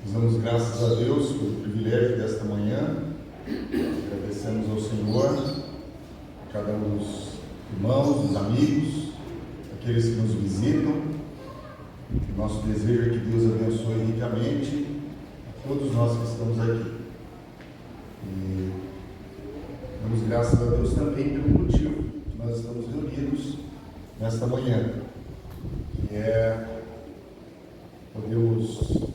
Nós damos graças a Deus pelo privilégio desta manhã. Agradecemos ao Senhor, a cada um dos irmãos, dos amigos, aqueles que nos visitam. Nosso desejo é que Deus abençoe ricamente a todos nós que estamos aqui. E damos graças a Deus também pelo motivo que nós estamos reunidos nesta manhã, que é podemos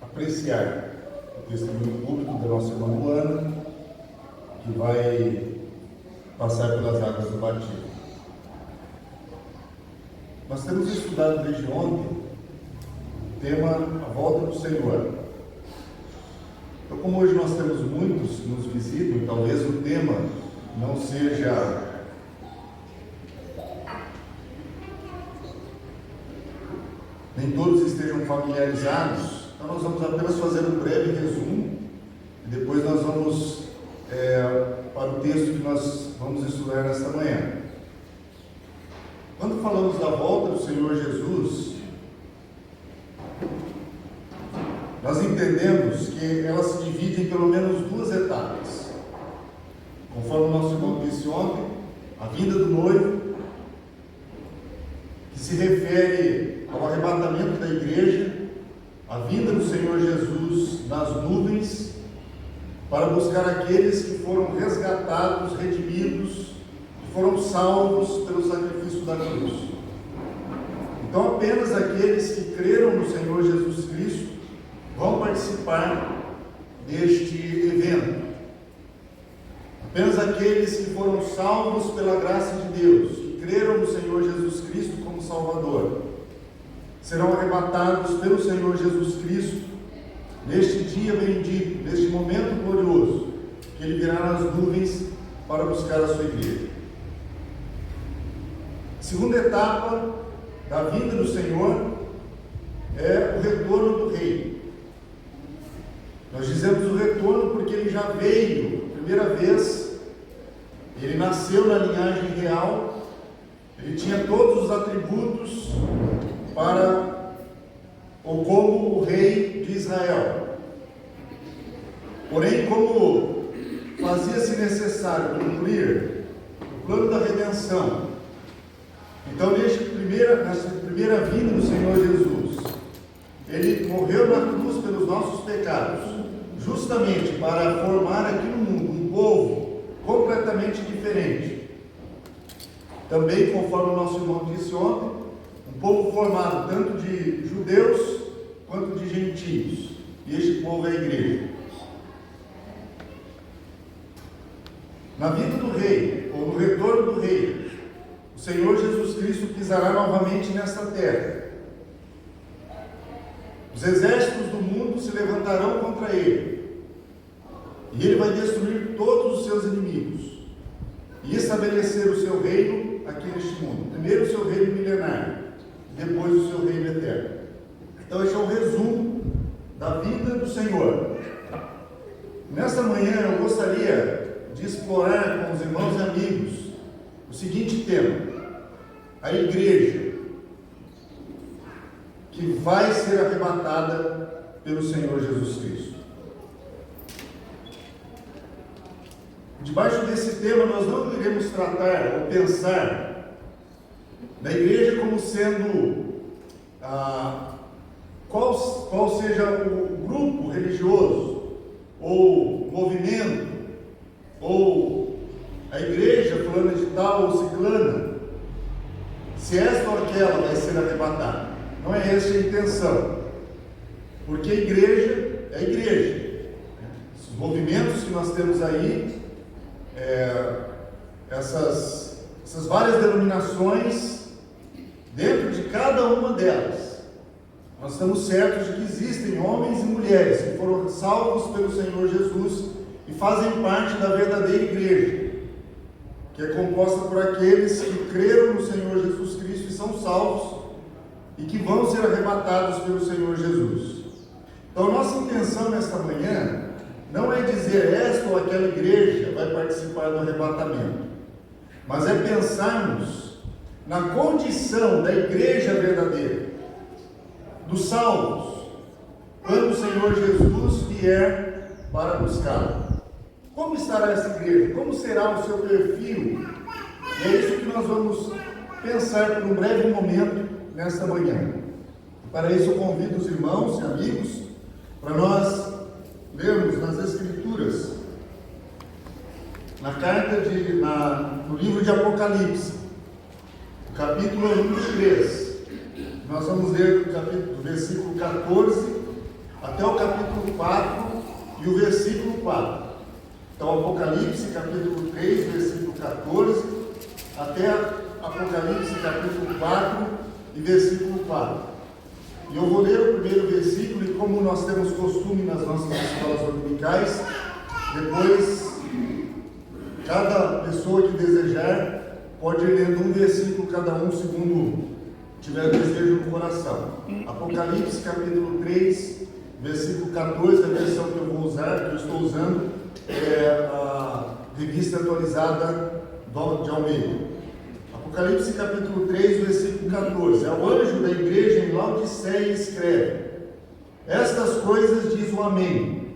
apreciar o testemunho público da nossa irmã Luana, que vai passar pelas águas do batismo. Nós temos estudado desde ontem o tema A Volta do Senhor. Então, como hoje nós temos muitos que nos visitam, talvez o tema não seja nem todos estejam familiarizados, então nós vamos apenas fazer um breve resumo e depois nós vamos para o texto que nós vamos estudar nesta manhã. Quando falamos da volta do Senhor Jesus, nós entendemos que ela se divide em pelo menos duas etapas. Conforme o nosso irmão disse ontem, a vinda do noivo, que se refere ao arrebatamento da igreja, a vinda do Senhor Jesus nas nuvens, para buscar aqueles que foram resgatados, redimidos, que foram salvos pelo sacrifício da cruz. Então, apenas aqueles que creram no Senhor Jesus Cristo vão participar deste evento. Apenas aqueles que foram salvos pela graça de Deus, que creram no Senhor Jesus Cristo como Salvador, serão arrebatados pelo Senhor Jesus Cristo neste dia bendito, neste momento glorioso, que Ele virá nas nuvens para buscar a sua igreja. A segunda etapa da vinda do Senhor é o retorno do Rei. Nós dizemos o retorno porque Ele já veio, primeira vez, Ele nasceu na linhagem real, Ele tinha todos os atributos ou como o rei de Israel. Porém, como fazia-se necessário concluir o plano da redenção, então nessa primeira vinda do Senhor Jesus, Ele morreu na cruz pelos nossos pecados, justamente para formar aqui no mundo um povo completamente diferente. Também, conforme o nosso irmão disse ontem, um povo formado tanto de judeus quanto de gentios, e este povo é a igreja. Na vinda do rei, ou no retorno do rei, o Senhor Jesus Cristo pisará novamente nesta terra. Os exércitos do mundo se levantarão contra ele, e ele vai destruir todos os seus inimigos, e estabelecer o seu reino aqui neste mundo. Primeiro o seu reino milenário, depois o seu reino eterno. Então este é um resumo da vida do Senhor. Nesta manhã eu gostaria de explorar com os irmãos e amigos o seguinte tema: a igreja que vai ser arrebatada pelo Senhor Jesus Cristo. Debaixo desse tema nós não iremos tratar ou pensar da igreja como sendo qual seja o grupo religioso, ou movimento, ou a igreja fulana de tal ou ciclana, se esta ou aquela vai ser arrebatada. Não é essa a intenção, porque a igreja é a igreja. Os movimentos que nós temos aí, essas várias denominações, dentro de cada uma delas, nós estamos certos de que existem homens e mulheres que foram salvos pelo Senhor Jesus e fazem parte da verdadeira igreja, que é composta por aqueles que creram no Senhor Jesus Cristo e são salvos e que vão ser arrebatados pelo Senhor Jesus. Então, nossa intenção nesta manhã não é dizer esta ou aquela igreja vai participar do arrebatamento, mas é pensarmos na condição da igreja verdadeira, dos salvos, quando o Senhor Jesus vier para buscá-la. Como estará essa igreja? Como será o seu perfil? E é isso que nós vamos pensar por um breve momento nesta manhã. Para isso eu convido os irmãos e amigos para nós lermos nas Escrituras, no livro de Apocalipse, o capítulo número 3. Nós vamos ler do versículo 14 até o capítulo 4 e o versículo 4. Então, Apocalipse, capítulo 3, versículo 14, até Apocalipse, capítulo 4 e versículo 4. E eu vou ler o primeiro versículo, e como nós temos costume nas nossas escolas dominicais, depois, cada pessoa que desejar, pode ir lendo um versículo cada um, segundo tiver desejo no coração. Apocalipse, capítulo 3, versículo 14, a versão que eu vou usar, que eu estou usando, é a revista atualizada de Almeida. Apocalipse capítulo 3, versículo 14. Ao anjo da igreja em Laodiceia escreve: estas coisas diz o Amém,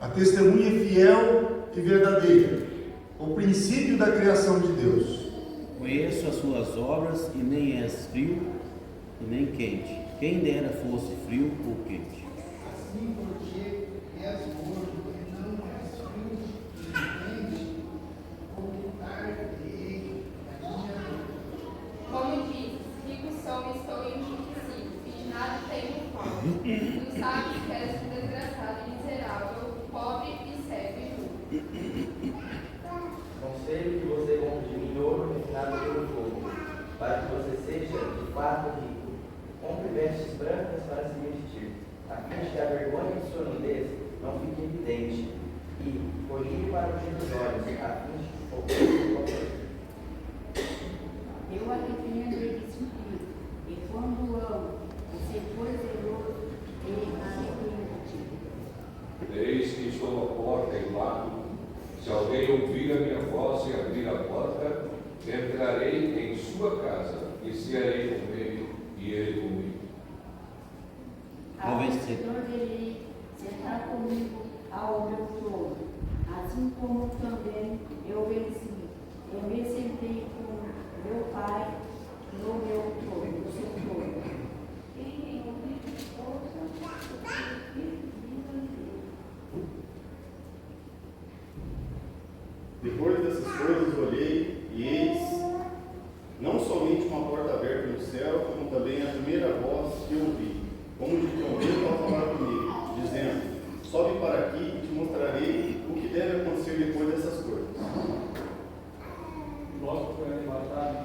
a testemunha fiel e verdadeira, o princípio da criação de Deus. Conheço as suas obras, e nem és frio e nem quente. Quem dera fosse frio ou quente. Assim, porque és morto e não és frio e quente, voltar-te-ei a minha dor. Como dizes, rico sou e estou enriquecido, e de nada tenho falta. Tu sabes que és um desgraçado e miserável, pobre e cego e nu. Conselho que você compre de mim ouro refinado pelo fogo, para que você seja de fato rico. Compre vestes brancas para se vestir, a fim de que a vergonha de sua nudez não fique evidente, e colírio para ungir os olhos, a fim de que fosse. Eu arrependo desse filho, e quando amo, você foi zeloso e arrepende-te. Eis que estou à porta e bato. Se alguém ouvir a minha voz e abrir a porta, entrarei em sua casa e cearei com ele e ele comigo. Ao vencedor direi, sentar comigo ao meu trono, assim como também eu venci. Eu me sentei com meu Pai no meu trono, no seu trono. Quem tem ouvido, ouça o que diz a Deus. Depois dessas coisas olhei, e eis, não somente uma porta aberta no céu, como também a primeira voz que eu ouvi, como de trombeta ao falar comigo, dizendo: sobe para aqui e te mostrarei o que deve acontecer depois dessas coisas. Nós foi arrebatado